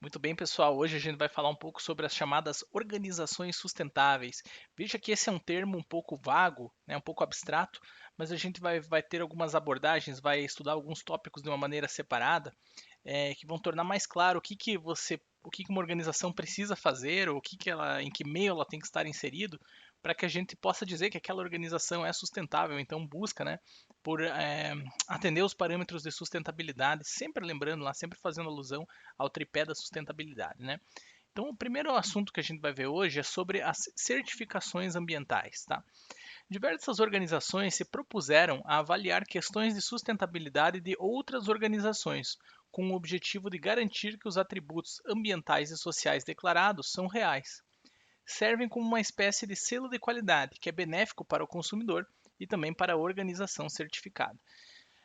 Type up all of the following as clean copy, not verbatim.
Muito bem, pessoal. Hoje a gente vai falar um pouco sobre as chamadas organizações sustentáveis. Veja que esse é um termo um pouco vago, né, um pouco abstrato, mas a gente vai ter algumas abordagens, vai estudar alguns tópicos de uma maneira separada, que vão tornar mais claro o que uma organização precisa fazer, ou em que meio ela tem que estar inserido, para que a gente possa dizer que aquela organização é sustentável. Então busca, né, por atender os parâmetros de sustentabilidade, sempre lembrando lá, sempre fazendo alusão ao tripé da sustentabilidade, né? Então, o primeiro assunto que a gente vai ver hoje é sobre as certificações ambientais, tá? Diversas organizações se propuseram a avaliar questões de sustentabilidade de outras organizações, com o objetivo de garantir que os atributos ambientais e sociais declarados são reais. Servem como uma espécie de selo de qualidade, que é benéfico para o consumidor e também para a organização certificada.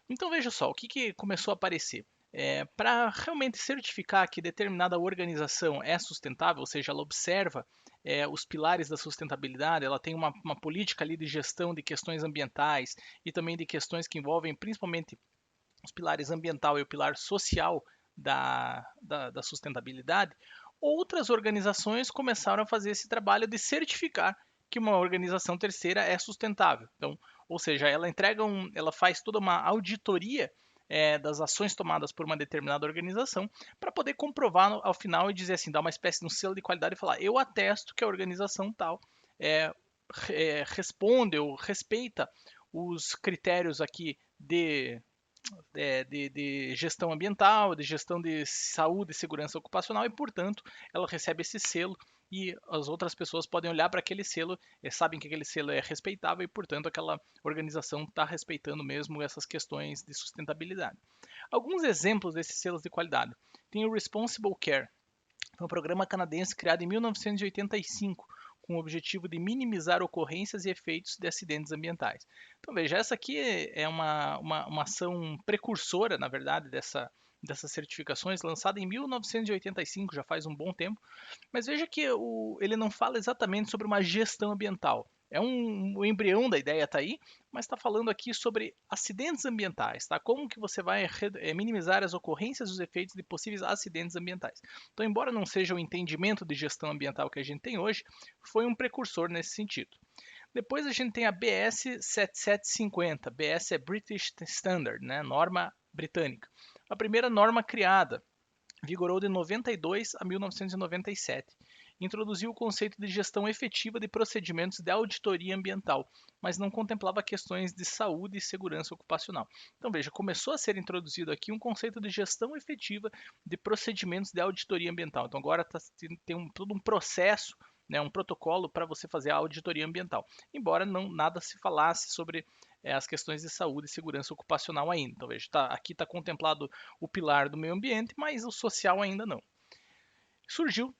Então veja só, o que começou a aparecer? Para realmente certificar que determinada organização é sustentável, ou seja, ela observa os pilares da sustentabilidade, ela tem uma política ali de gestão de questões ambientais e também de questões que envolvem principalmente os pilares ambiental e o pilar social da sustentabilidade, outras organizações começaram a fazer esse trabalho de certificar que uma organização terceira é sustentável. Então, ou seja, ela faz toda uma auditoria das ações tomadas por uma determinada organização para poder comprovar ao final e dizer assim, dar uma espécie de um selo de qualidade e falar, eu atesto que a organização tal é, responde ou respeita os critérios aqui de gestão ambiental, de gestão de saúde e segurança ocupacional e, portanto, ela recebe esse selo e as outras pessoas podem olhar para aquele selo, sabem que aquele selo é respeitável e, portanto, aquela organização está respeitando mesmo essas questões de sustentabilidade. Alguns exemplos desses selos de qualidade. Tem o Responsible Care, foi um programa canadense criado em 1985 com o objetivo de minimizar ocorrências e efeitos de acidentes ambientais. Então veja, essa aqui é uma ação precursora, na verdade, dessas certificações, lançada em 1985, já faz um bom tempo, mas veja que ele não fala exatamente sobre uma gestão ambiental. O embrião da ideia está aí, mas está falando aqui sobre acidentes ambientais, tá? Como que você vai minimizar as ocorrências e os efeitos de possíveis acidentes ambientais. Então, embora não seja o entendimento de gestão ambiental que a gente tem hoje, foi um precursor nesse sentido. Depois a gente tem a BS 7750. BS é British Standard, né? Norma britânica. A primeira norma criada, vigorou de 92 a 1997. Introduziu o conceito de gestão efetiva de procedimentos de auditoria ambiental, mas não contemplava questões de saúde e segurança ocupacional. Então veja, começou a ser introduzido aqui um conceito de gestão efetiva de procedimentos de auditoria ambiental. Então agora tem todo um processo, né, um protocolo para você fazer a auditoria ambiental. Embora não nada se falasse sobre as questões de saúde e segurança ocupacional ainda. Então veja, aqui está contemplado o pilar do meio ambiente, mas o social ainda não. Surgiu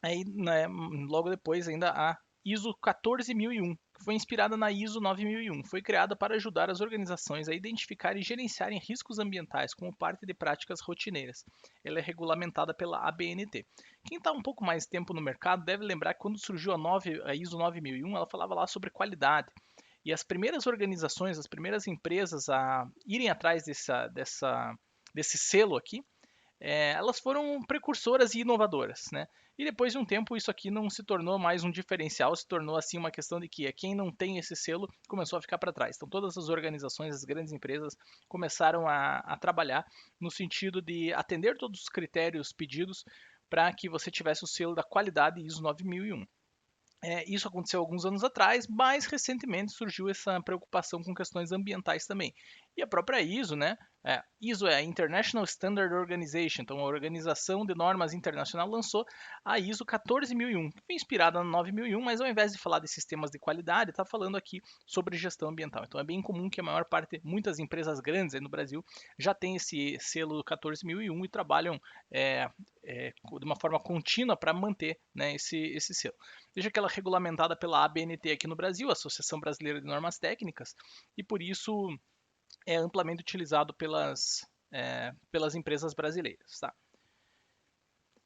aí, né, logo depois ainda a ISO 14001, que foi inspirada na ISO 9001. Foi criada para ajudar as organizações a identificar e gerenciarem riscos ambientais como parte de práticas rotineiras. Ela é regulamentada pela ABNT. Quem está um pouco mais tempo no mercado deve lembrar que quando surgiu a ISO 9001, ela falava lá sobre qualidade. E as primeiras organizações, as primeiras empresas a irem atrás desse selo aqui, elas foram precursoras e inovadoras, né? E depois de um tempo isso aqui não se tornou mais um diferencial, se tornou assim uma questão de que quem não tem esse selo começou a ficar para trás. Então todas as organizações, as grandes empresas começaram a trabalhar no sentido de atender todos os critérios pedidos para que você tivesse o selo da qualidade ISO 9001. Isso aconteceu alguns anos atrás, mas recentemente surgiu essa preocupação com questões ambientais também. E a própria ISO, né? ISO é a International Standard Organization, então a Organização de Normas Internacional lançou a ISO 14001, que foi inspirada na 9001, mas ao invés de falar de sistemas de qualidade, está falando aqui sobre gestão ambiental. Então é bem comum que a maior parte, muitas empresas grandes aí no Brasil já têm esse selo 14001 e trabalham de uma forma contínua para manter, né, esse selo. Veja que ela é regulamentada pela ABNT aqui no Brasil, Associação Brasileira de Normas Técnicas, e por isso é amplamente utilizado pelas empresas brasileiras. Tá?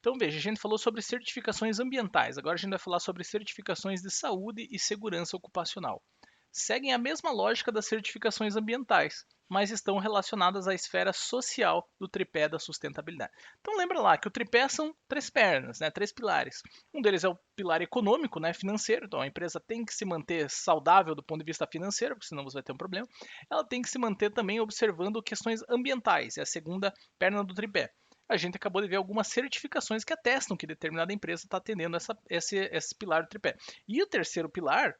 Então veja, a gente falou sobre certificações ambientais, agora a gente vai falar sobre certificações de saúde e segurança ocupacional. Seguem a mesma lógica das certificações ambientais, mas estão relacionadas à esfera social do tripé da sustentabilidade. Então lembra lá que o tripé são três pernas, né, três pilares. Um deles é o pilar econômico, né, financeiro. Então a empresa tem que se manter saudável do ponto de vista financeiro, porque senão você vai ter um problema. Ela tem que se manter também observando questões ambientais, é a segunda perna do tripé. A gente acabou de ver algumas certificações que atestam que determinada empresa está atendendo esse pilar do tripé. E o terceiro pilar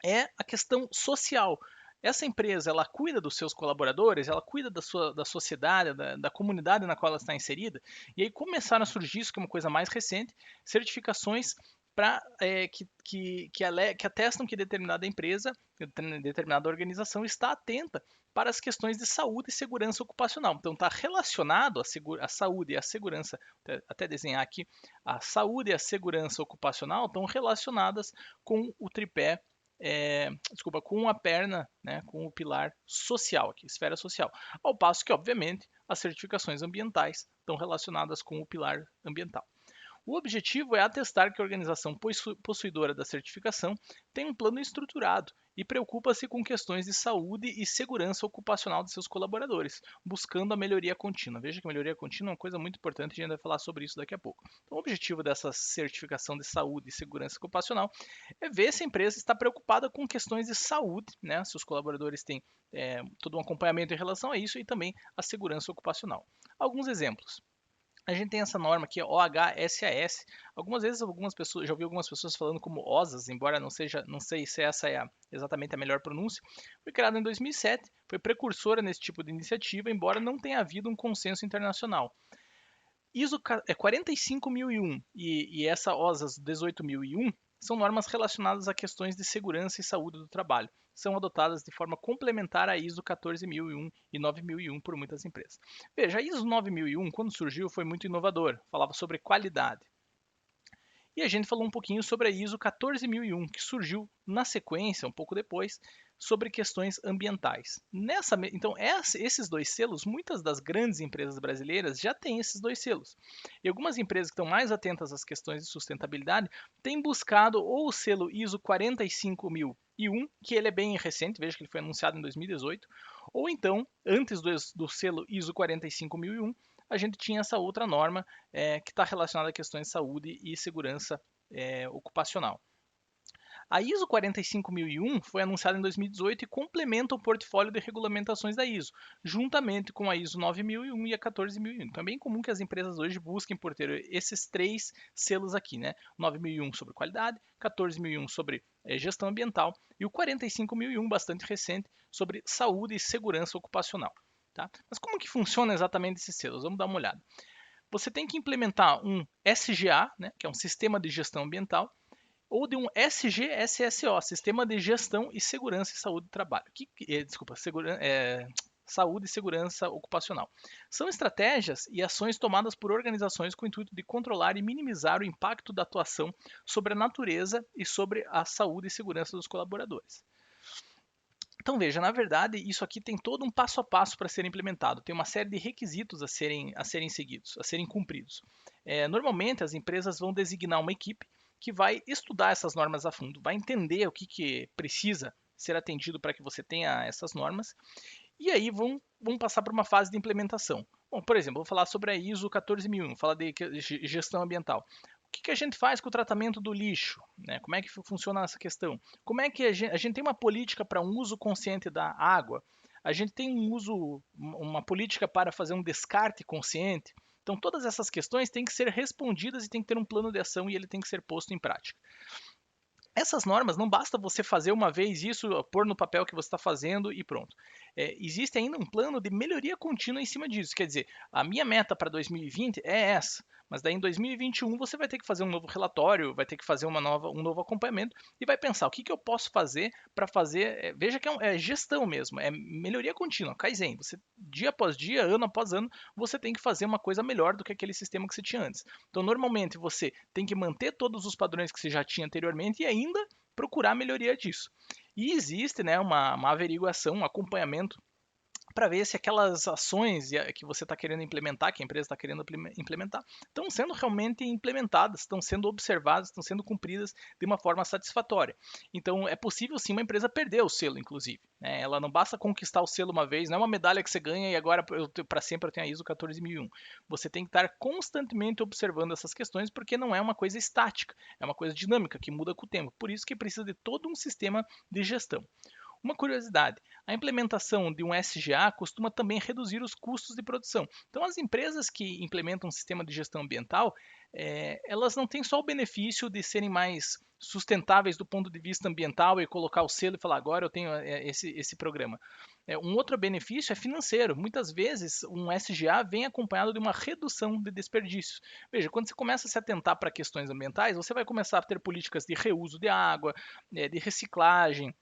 é a questão social. Essa empresa, ela cuida dos seus colaboradores, ela cuida da sociedade, da comunidade na qual ela está inserida. E aí começaram a surgir, isso que é uma coisa mais recente, certificações que atestam que determinada empresa, determinada organização está atenta para as questões de saúde e segurança ocupacional. Então está relacionado a saúde e a segurança, até desenhar aqui, a saúde e a segurança ocupacional estão relacionadas com o tripé com a perna, né, com o pilar social aqui, esfera social. Ao passo que, obviamente, as certificações ambientais estão relacionadas com o pilar ambiental. O objetivo é atestar que a organização possuidora da certificação tem um plano estruturado e preocupa-se com questões de saúde e segurança ocupacional de seus colaboradores, buscando a melhoria contínua. Veja que a melhoria contínua é uma coisa muito importante, a gente vai falar sobre isso daqui a pouco. Então, o objetivo dessa certificação de saúde e segurança ocupacional é ver se a empresa está preocupada com questões de saúde, né? Se os colaboradores têm todo um acompanhamento em relação a isso e também a segurança ocupacional. Alguns exemplos. A gente tem essa norma aqui, OHSAS. Algumas vezes algumas pessoas, já ouvi algumas pessoas falando como OSAS, embora não sei se essa é exatamente a melhor pronúncia. Foi criada em 2007, foi precursora nesse tipo de iniciativa, embora não tenha havido um consenso internacional. ISO 45001 e essa OSAS 18001 são normas relacionadas a questões de segurança e saúde do trabalho. São adotadas de forma complementar à ISO 14001 e 9001 por muitas empresas. Veja, a ISO 9001, quando surgiu, foi muito inovador, falava sobre qualidade. E a gente falou um pouquinho sobre a ISO 14001, que surgiu na sequência, um pouco depois, sobre questões ambientais. Então, esses dois selos, muitas das grandes empresas brasileiras já têm esses dois selos. E algumas empresas que estão mais atentas às questões de sustentabilidade têm buscado ou o selo ISO 45001, que ele é bem recente, veja que ele foi anunciado em 2018, ou então, antes do selo ISO 45001, a gente tinha essa outra norma que está relacionada a questões de saúde e segurança ocupacional. A ISO 45001 foi anunciada em 2018 e complementa o portfólio de regulamentações da ISO, juntamente com a ISO 9001 e a 14001. Então é bem comum que as empresas hoje busquem por ter esses três selos aqui, né? 9001 sobre qualidade, 14001 sobre gestão ambiental e o 45001, bastante recente, sobre saúde e segurança ocupacional. Tá? Mas como que funciona exatamente esses selos? Vamos dar uma olhada. Você tem que implementar um SGA, né, que é um sistema de gestão ambiental, ou de um SGSSO, Sistema de Gestão e Segurança e Saúde do Trabalho. Saúde e Segurança Ocupacional. São estratégias e ações tomadas por organizações com o intuito de controlar e minimizar o impacto da atuação sobre a natureza e sobre a saúde e segurança dos colaboradores. Então veja, na verdade, isso aqui tem todo um passo a passo para ser implementado. Tem uma série de requisitos a serem seguidos, a serem cumpridos. Normalmente, as empresas vão designar uma equipe que vai estudar essas normas a fundo, vai entender o que precisa ser atendido para que você tenha essas normas, e aí vão passar por uma fase de implementação. Bom, por exemplo, vou falar sobre a ISO 14001, falar de gestão ambiental. O que a gente faz com o tratamento do lixo? Né? Como é que funciona essa questão? Como é que a gente tem uma política para um uso consciente da água? A gente tem uma política para fazer um descarte consciente? Então, todas essas questões têm que ser respondidas e tem que ter um plano de ação e ele tem que ser posto em prática. Essas normas, não basta você fazer uma vez isso, pôr no papel que você está fazendo e pronto. Existe ainda um plano de melhoria contínua em cima disso. Quer dizer, a minha meta para 2020 é essa, mas daí em 2021 você vai ter que fazer um novo relatório, vai ter que fazer um novo acompanhamento e vai pensar o que eu posso fazer para fazer. Veja que é gestão mesmo, é melhoria contínua, Kaizen. Você, dia após dia, ano após ano, você tem que fazer uma coisa melhor do que aquele sistema que você tinha antes. Então, normalmente, você tem que manter todos os padrões que você já tinha anteriormente e ainda procurar melhoria disso. E existe, né, uma averiguação, um acompanhamento para ver se aquelas ações que você está querendo implementar, que a empresa está querendo implementar, estão sendo realmente implementadas, estão sendo observadas, estão sendo cumpridas de uma forma satisfatória. Então, é possível sim uma empresa perder o selo, inclusive. Né? Ela não basta conquistar o selo uma vez, não é uma medalha que você ganha e agora para sempre eu tenho a ISO 14001. Você tem que estar constantemente observando essas questões, porque não é uma coisa estática, é uma coisa dinâmica que muda com o tempo. Por isso que precisa de todo um sistema de gestão. Uma curiosidade, a implementação de um SGA costuma também reduzir os custos de produção. Então, as empresas que implementam um sistema de gestão ambiental, elas não têm só o benefício de serem mais sustentáveis do ponto de vista ambiental e colocar o selo e falar, agora eu tenho esse programa. Um outro benefício é financeiro. Muitas vezes, um SGA vem acompanhado de uma redução de desperdícios. Veja, quando você começa a se atentar para questões ambientais, você vai começar a ter políticas de reuso de água, de reciclagem,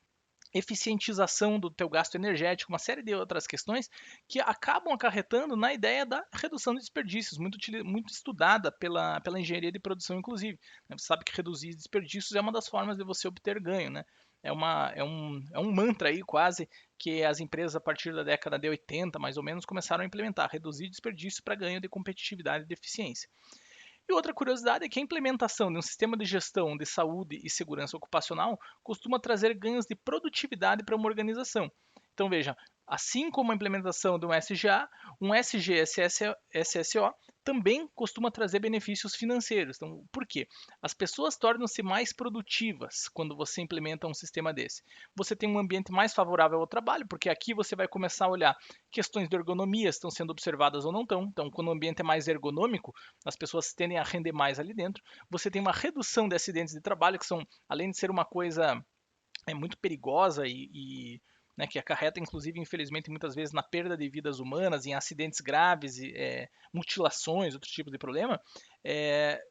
eficientização do teu gasto energético, uma série de outras questões que acabam acarretando na ideia da redução de desperdícios, muito estudada pela engenharia de produção, inclusive. Você sabe que reduzir desperdícios é uma das formas de você obter ganho, né? É um mantra aí quase que as empresas a partir da década de 80, mais ou menos, começaram a implementar, reduzir desperdícios para ganho de competitividade e de eficiência. E outra curiosidade é que a implementação de um sistema de gestão de saúde e segurança ocupacional costuma trazer ganhos de produtividade para uma organização. Então veja, assim como a implementação de um SGA, um SGSSO também costuma trazer benefícios financeiros. Então, por quê? As pessoas tornam-se mais produtivas quando você implementa um sistema desse. Você tem um ambiente mais favorável ao trabalho, porque aqui você vai começar a olhar questões de ergonomia, estão sendo observadas ou não estão. Então, quando o ambiente é mais ergonômico, as pessoas tendem a render mais ali dentro. Você tem uma redução de acidentes de trabalho, que são, além de ser uma coisa muito perigosa né, que acarreta, inclusive, infelizmente, muitas vezes na perda de vidas humanas, em acidentes graves, mutilações, outros tipos de problema,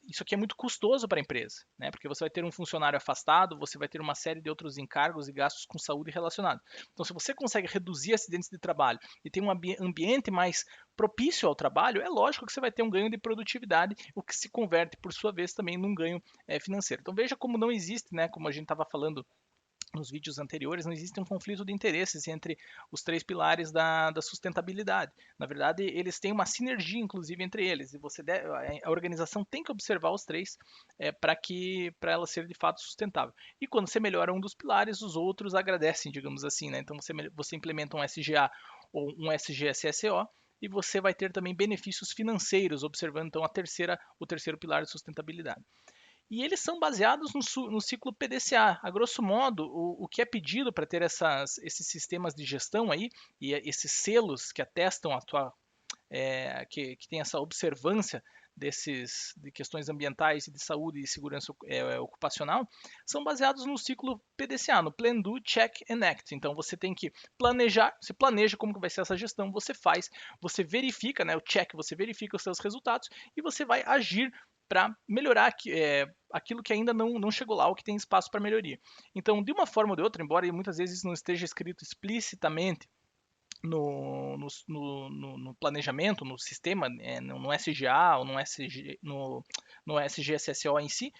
isso aqui é muito custoso para a empresa, né, porque você vai ter um funcionário afastado, você vai ter uma série de outros encargos e gastos com saúde relacionados. Então, se você consegue reduzir acidentes de trabalho e ter um ambiente mais propício ao trabalho, é lógico que você vai ter um ganho de produtividade, o que se converte, por sua vez, também num ganho financeiro. Então, veja como não existe, né, como a gente estava falando nos vídeos anteriores, não existe um conflito de interesses entre os três pilares da sustentabilidade. Na verdade, eles têm uma sinergia, inclusive, entre eles. E a organização tem que observar os três para ela ser de fato sustentável. E quando você melhora um dos pilares, os outros agradecem, digamos assim. Né? Então, você implementa um SGA ou um SGSSO, e você vai ter também benefícios financeiros, observando então o terceiro pilar de sustentabilidade. E eles são baseados no ciclo PDCA. A grosso modo, o que é pedido para ter esses sistemas de gestão aí, e esses selos que atestam que tem essa observância de questões ambientais e de saúde e segurança ocupacional, são baseados no ciclo PDCA, no Plan, Do, Check and Act. Então você tem que planejar, você planeja como que vai ser essa gestão, você faz, você verifica, né, o check, você verifica os seus resultados e você vai agir para melhorar aquilo que ainda não chegou lá, ou que tem espaço para melhoria. Então, de uma forma ou de outra, embora muitas vezes isso não esteja escrito explicitamente no planejamento, no sistema, no SGA ou no SGSSO em si,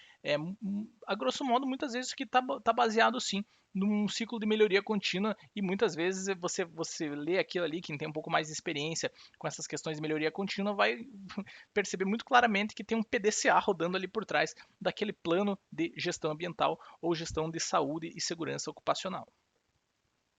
a grosso modo, muitas vezes isso aqui está baseado sim num ciclo de melhoria contínua e muitas vezes você lê aquilo ali, quem tem um pouco mais de experiência com essas questões de melhoria contínua vai perceber muito claramente que tem um PDCA rodando ali por trás daquele plano de gestão ambiental ou gestão de saúde e segurança ocupacional.